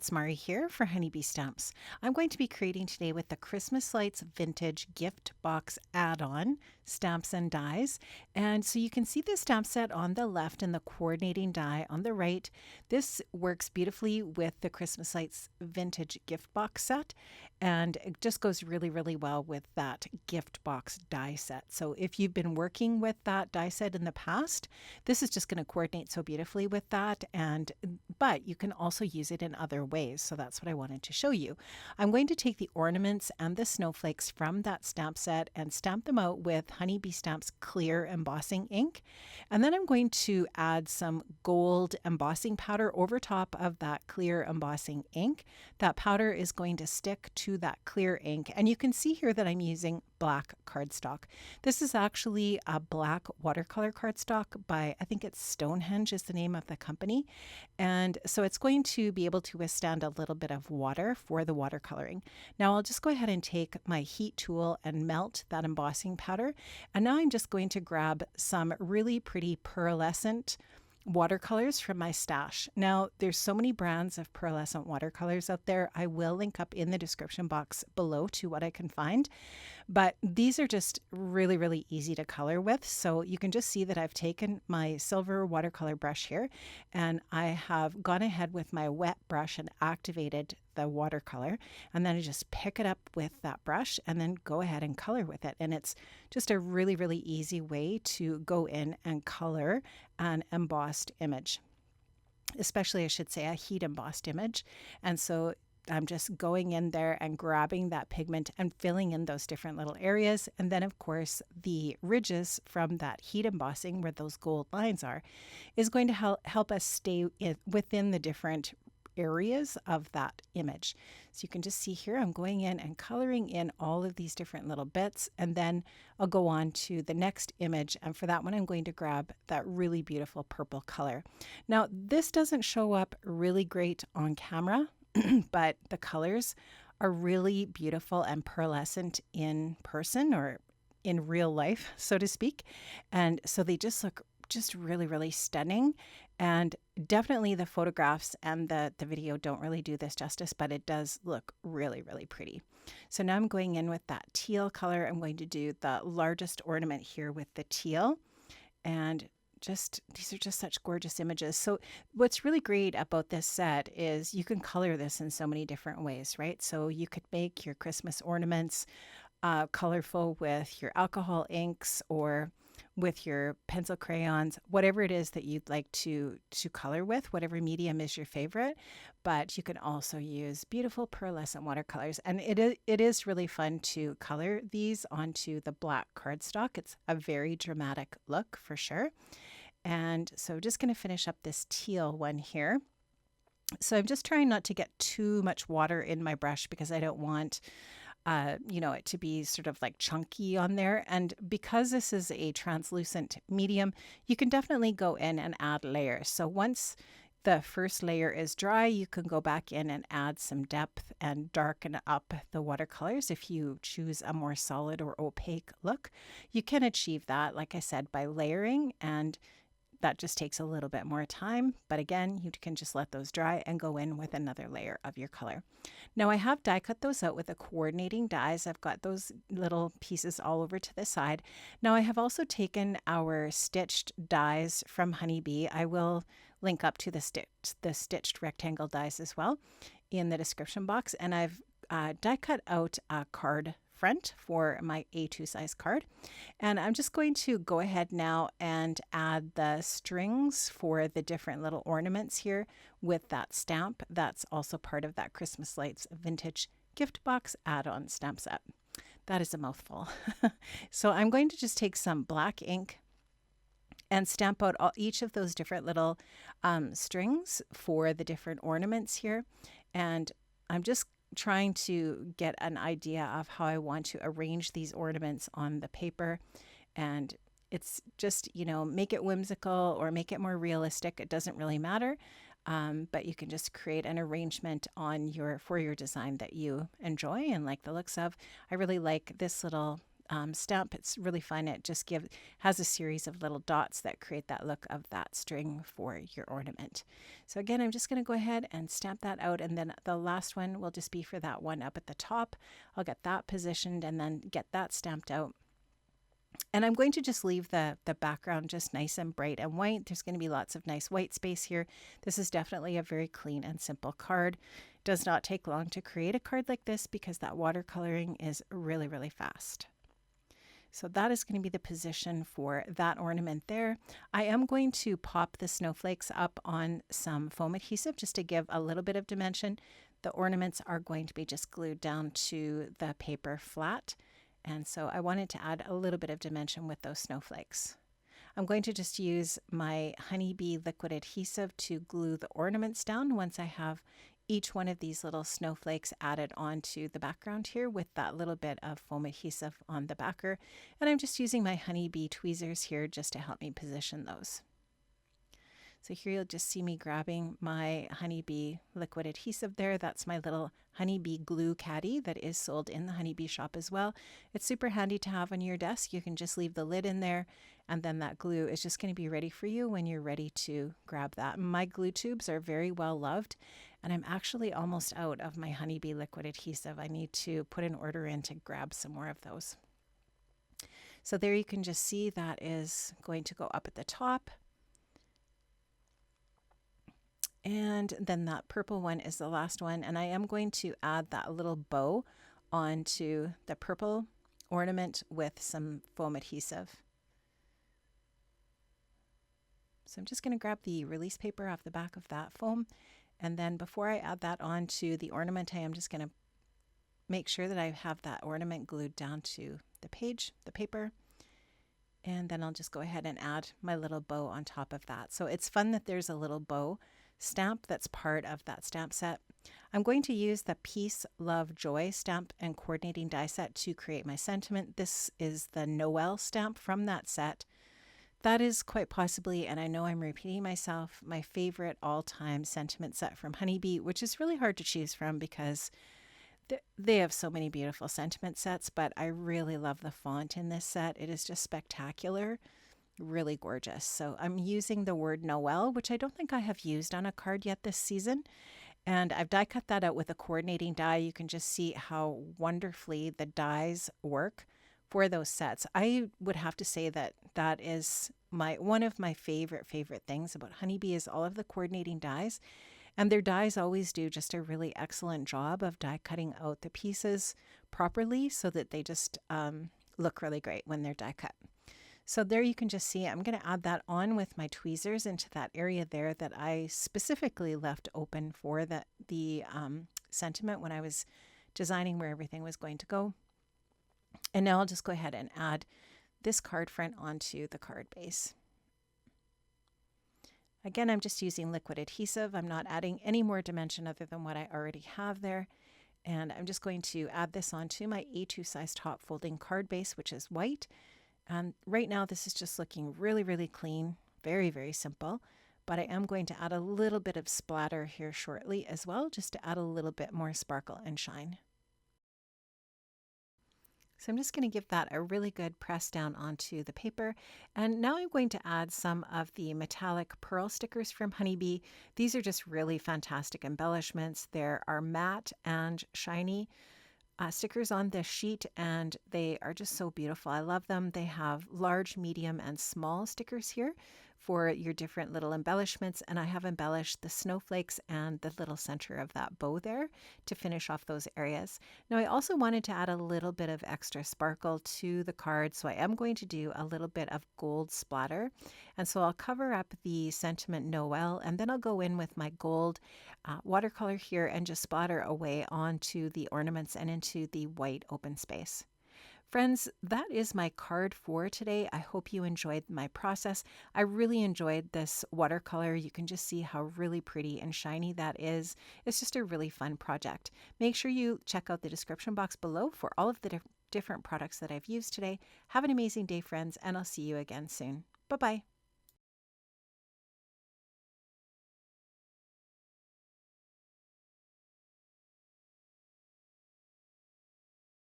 it's Mari here for Honeybee Stamps. I'm going to be creating today with the Christmas Lights Vintage Gift Box Add-on Stamps and Dies. And so you can see the stamp set on the left and the coordinating die on the right. This works beautifully with the Christmas Lights Vintage Gift Box set, and it just goes really, really well with that gift box die set. So if you've been working with that die set in the past, this is just going to coordinate so beautifully with that. But you can also use it in other ways. So that's what I wanted to show you. I'm going to take the ornaments and the snowflakes from that stamp set and stamp them out with Honeybee Stamps clear embossing ink. And then I'm going to add some gold embossing powder over top of that clear embossing ink. That powder is going to stick to that clear ink. And you can see here that I'm using black cardstock. This is actually a black watercolor cardstock by, I think it's Stonehenge is the name of the company. And so it's going to be able to withstand a little bit of water for the watercoloring. Now I'll just go ahead and take my heat tool and melt that embossing powder. And now I'm just going to grab some really pretty pearlescent watercolors from my stash. Now there's so many brands of pearlescent watercolors out there. I will link up in the description box below to what I can find, but these are just really, really easy to color with. So you can just see that I've taken my silver watercolor brush here and I have gone ahead with my wet brush and activated the watercolor, and then I just pick it up with that brush and then go ahead and color with it. And it's just a really, really easy way to go in and color an embossed image, especially I should say a heat embossed image. And so I'm just going in there and grabbing that pigment and filling in those different little areas. And then of course the ridges from that heat embossing where those gold lines are is going to help us stay within the different areas of that image. So you can just see here I'm going in and coloring in all of these different little bits, and then I'll go on to the next image, and for that one I'm going to grab that really beautiful purple color. Now this doesn't show up really great on camera but the colors are really beautiful and pearlescent in person or in real life, so to speak, and so they just look just really, really stunning. And definitely the photographs and the video don't really do this justice, but it does look really, really pretty. So now I'm going in with that teal color. I'm going to do the largest ornament here with the teal, and just these are just such gorgeous images. So what's really great about this set is you can color this in so many different ways, right? So you could make your Christmas ornaments colorful with your alcohol inks or with your pencil crayons, whatever it is that you'd like to color with, whatever medium is your favorite. But you can also use beautiful pearlescent watercolors, and it is really fun to color these onto the black cardstock. It's a very dramatic look for sure. And so just going to finish up this teal one here. So I'm just trying not to get too much water in my brush because I don't want it to be sort of like chunky on there. And because this is a translucent medium, you can definitely go in and add layers. So once the first layer is dry, you can go back in and add some depth and darken up the watercolors. If you choose a more solid or opaque look, you can achieve that, like I said, by layering, and that just takes a little bit more time. But again, you can just let those dry and go in with another layer of your color. Now I have die cut those out with the coordinating dies. I've got those little pieces all over to the side. Now I have also taken our stitched dies from Honeybee. I will link up to the stitched rectangle dies as well in the description box. And I've die cut out a card front for my A2 size card, and I'm just going to go ahead now and add the strings for the different little ornaments here with that stamp. That's also part of that Christmas Lights Vintage Gift Box add-on stamp set. That is a mouthful. So I'm going to just take some black ink and stamp out each of those different little strings for the different ornaments here, and I'm just trying to get an idea of how I want to arrange these ornaments on the paper. And it's just, make it whimsical or make it more realistic. It doesn't really matter. But you can just create an arrangement for your design that you enjoy and like the looks of. I really like this little stamp. It's really fun. It just has a series of little dots that create that look of that string for your ornament. So again, I'm just going to go ahead and stamp that out, and then the last one will just be for that one up at the top. I'll get that positioned and then get that stamped out. And I'm going to just leave the background just nice and bright and white. There's going to be lots of nice white space here. This is definitely a very clean and simple card. It does not take long to create a card like this because that watercoloring is really, really fast. So that is going to be the position for that ornament there. I am going to pop the snowflakes up on some foam adhesive just to give a little bit of dimension. The ornaments are going to be just glued down to the paper flat. And so I wanted to add a little bit of dimension with those snowflakes. I'm going to just use my Honeybee liquid adhesive to glue the ornaments down once I have each one of these little snowflakes added onto the background here with that little bit of foam adhesive on the backer. And I'm just using my Honeybee tweezers here just to help me position those. So here you'll just see me grabbing my Honeybee liquid adhesive there. That's my little Honeybee glue caddy that is sold in the Honeybee shop as well. It's super handy to have on your desk. You can just leave the lid in there, and then that glue is just going to be ready for you when you're ready to grab that. My glue tubes are very well loved, and I'm actually almost out of my Honeybee liquid adhesive. I need to put an order in to grab some more of those. So there you can just see that is going to go up at the top. And then that purple one is the last one, and I am going to add that little bow onto the purple ornament with some foam adhesive. So I'm just going to grab the release paper off the back of that foam, and then before I add that onto the ornament, I am just going to make sure that I have that ornament glued down to the page, the paper, and then I'll just go ahead and add my little bow on top of that. So it's fun that there's a little bow stamp that's part of that stamp set. I'm going to use the Peace, Love, Joy stamp and coordinating die set to create my sentiment. This is the Noel stamp from that set. That is quite possibly, and I know I'm repeating myself, my favorite all-time sentiment set from Honeybee, which is really hard to choose from because they have so many beautiful sentiment sets, but I really love the font in this set. It is just spectacular. Really gorgeous. So I'm using the word Noel, which I don't think I have used on a card yet this season. And I've die cut that out with a coordinating die. You can just see how wonderfully the dies work for those sets. I would have to say that that is one of my favorite things about Honeybee is all of the coordinating dies. And their dies always do just a really excellent job of die cutting out the pieces properly so that they just look really great when they're die cut. So there you can just see I'm going to add that on with my tweezers into that area there that I specifically left open for the sentiment when I was designing where everything was going to go. And now I'll just go ahead and add this card front onto the card base. Again, I'm just using liquid adhesive. I'm not adding any more dimension other than what I already have there. And I'm just going to add this onto my A2 size top folding card base, which is white. And right now this is just looking really clean, very simple, but I am going to add a little bit of splatter here shortly as well, just to add a little bit more sparkle and shine. So I'm just going to give that a really good press down onto the paper. And now I'm going to add some of the metallic pearl stickers from Honeybee. These are just really fantastic embellishments. There are matte and shiny stickers on this sheet, and they are just so beautiful. I love them. They have large, medium, and small stickers here for your different little embellishments, and I have embellished the snowflakes and the little center of that bow there to finish off those areas. Now I also wanted to add a little bit of extra sparkle to the card, so I am going to do a little bit of gold splatter, and so I'll cover up the sentiment Noel, and then I'll go in with my gold watercolor here and just splatter away onto the ornaments and into the white open space. Friends, that is my card for today. I hope you enjoyed my process. I really enjoyed this watercolor. You can just see how really pretty and shiny that is. It's just a really fun project. Make sure you check out the description box below for all of the different products that I've used today. Have an amazing day, friends, and I'll see you again soon. Bye-bye.